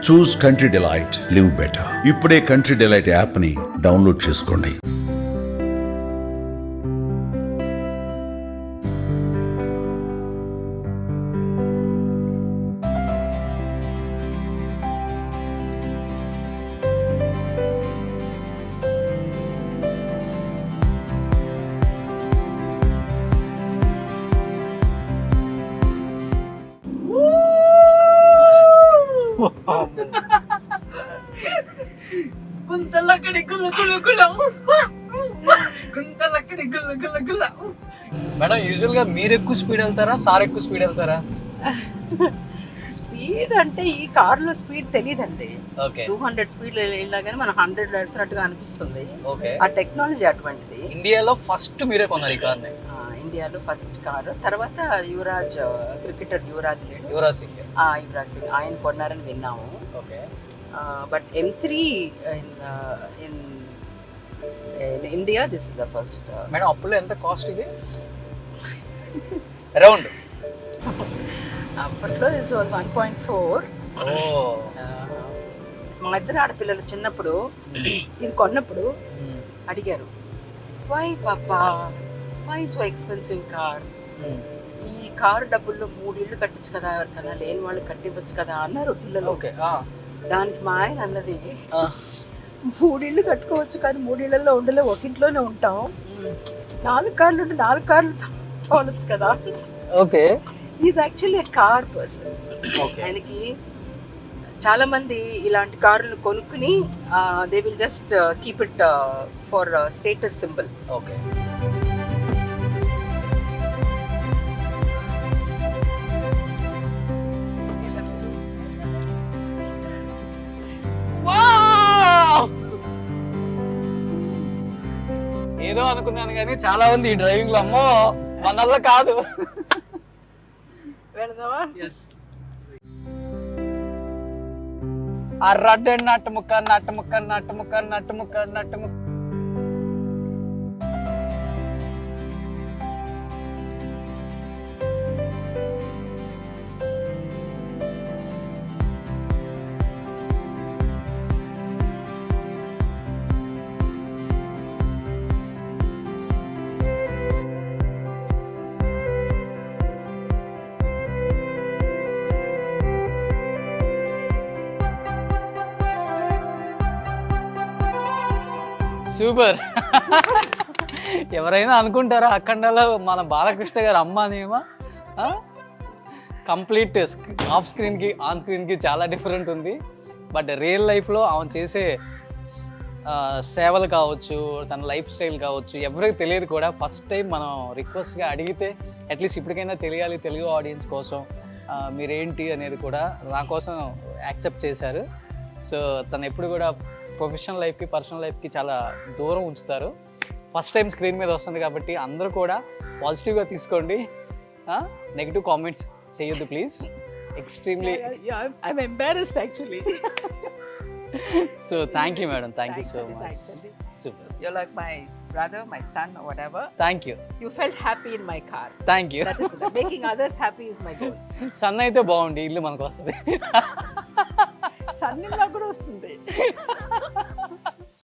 చూస్ country delight, live better. ఇప్పుడే country delight app ని download చేసుకోండి. మేడం యూజువల్ గా మీరు ఎక్కువ స్పీడ్ వెళ్తారా, సార్ ఎక్కువ స్పీడ్ వెళ్తారా? స్పీడ్ అంటే ఈ కార్ లో స్పీడ్ తెలియదండి. ఓకే, 200 స్పీడ్ వెళ్ళినా కానీ మనం 100 వెళ్తున్నట్టుగా అనిపిస్తుంది. ఓకే. ఆ టెక్నాలజీ అటువంటిది. ఇండియాలో ఫస్ట్ మీరే కొన్నారు ఈ కార్ని? ఇండియాలో ఫస్ట్ కారు. తర్వాత యువరాజ్, క్రికెటర్ యువరాజ్ లేడు, యువరాజ్ సింగ్. యువరాజ్ సింగ్ ఆయన కొన్నారని విన్నాము. Okay. But M3 in India this is the first. Madam అప్పులో ఎంత కాస్ట్ ఇది అరౌండ్? అప్పట్లో దిస్ వాజ్ 1.4. ఓ, మా ఇద్దరు ఆడపిల్లలు చిన్నప్పుడు ఇది కొన్నప్పుడు అడిగారు, వై పాపా, వై సో ఎక్స్పెన్సివ్ కార్, ఈ కారు డబ్బుల్లో 3 ఇళ్ళు కట్టచ్చు కదా, ఎవరికైనా లేని వాళ్ళు కట్టివ్వచ్చు కదా అన్నారు పిల్లలు. ఓకే. దానికి మా ఆయన అన్నది, 3 ఇళ్ళు కట్టుకోవచ్చు కానీ 3 ఇళ్లలో ఉండలే, ఒక ఇంట్లోనే ఉంటాం, 4 కార్లు ఉంటే 4 కార్లు తోలచ్చు కదా. Okay. Is actually car person. ఆయనకి చాలా మంది ఇలాంటి కార్లు కొనుక్కుని they will just keep it for status symbol. Okay. ఏదో అనుకున్నాను కానీ చాలా మంది ఈ డ్రైవింగ్ లో అమ్మో మనల్ల కాదు. అర్రడ్డ నట్టముక్క నట్టముక్క నట్టముక్క నట్టముక్క నట్టముక్క. సూపర్. ఎవరైనా అనుకుంటారా అఖండలో మన బాలకృష్ణ గారు అమ్మ అనేమా? కంప్లీట్ ఆఫ్ స్క్రీన్కి ఆన్ స్క్రీన్కి చాలా డిఫరెంట్ ఉంది. బట్ రియల్ లైఫ్లో ఆమె చేసే సేవలు కావచ్చు, తన లైఫ్ స్టైల్ కావచ్చు, ఎవరికి తెలియదు కూడా. ఫస్ట్ టైం మనం రిక్వెస్ట్గా అడిగితే అట్లీస్ట్ ఇప్పటికైనా తెలియాలి తెలుగు ఆడియన్స్ కోసం మీరేంటి అనేది కూడా నా కోసం యాక్సెప్ట్ చేశారు. సో తను ఎప్పుడు కూడా ప్రొఫెషనల్ లైఫ్కి పర్సనల్ లైఫ్కి చాలా దూరం ఉంచుతారు. ఫస్ట్ టైం స్క్రీన్ మీద వస్తుంది కాబట్టి అందరూ కూడా పాజిటివ్గా తీసుకోండి, నెగిటివ్ కామెంట్స్ చేయొద్దు please. Extremely I'm embarrassed actually. So thank you madam, thank you so much. Super. You're like my brother, my son or whatever. Thank you. You felt happy in my car. Thank you. That is making others happy is my goal. Son అయితే బాగుంది, ఇల్లు మనకు వస్తుంది. Sun ఇలా కూడా వస్తుంది.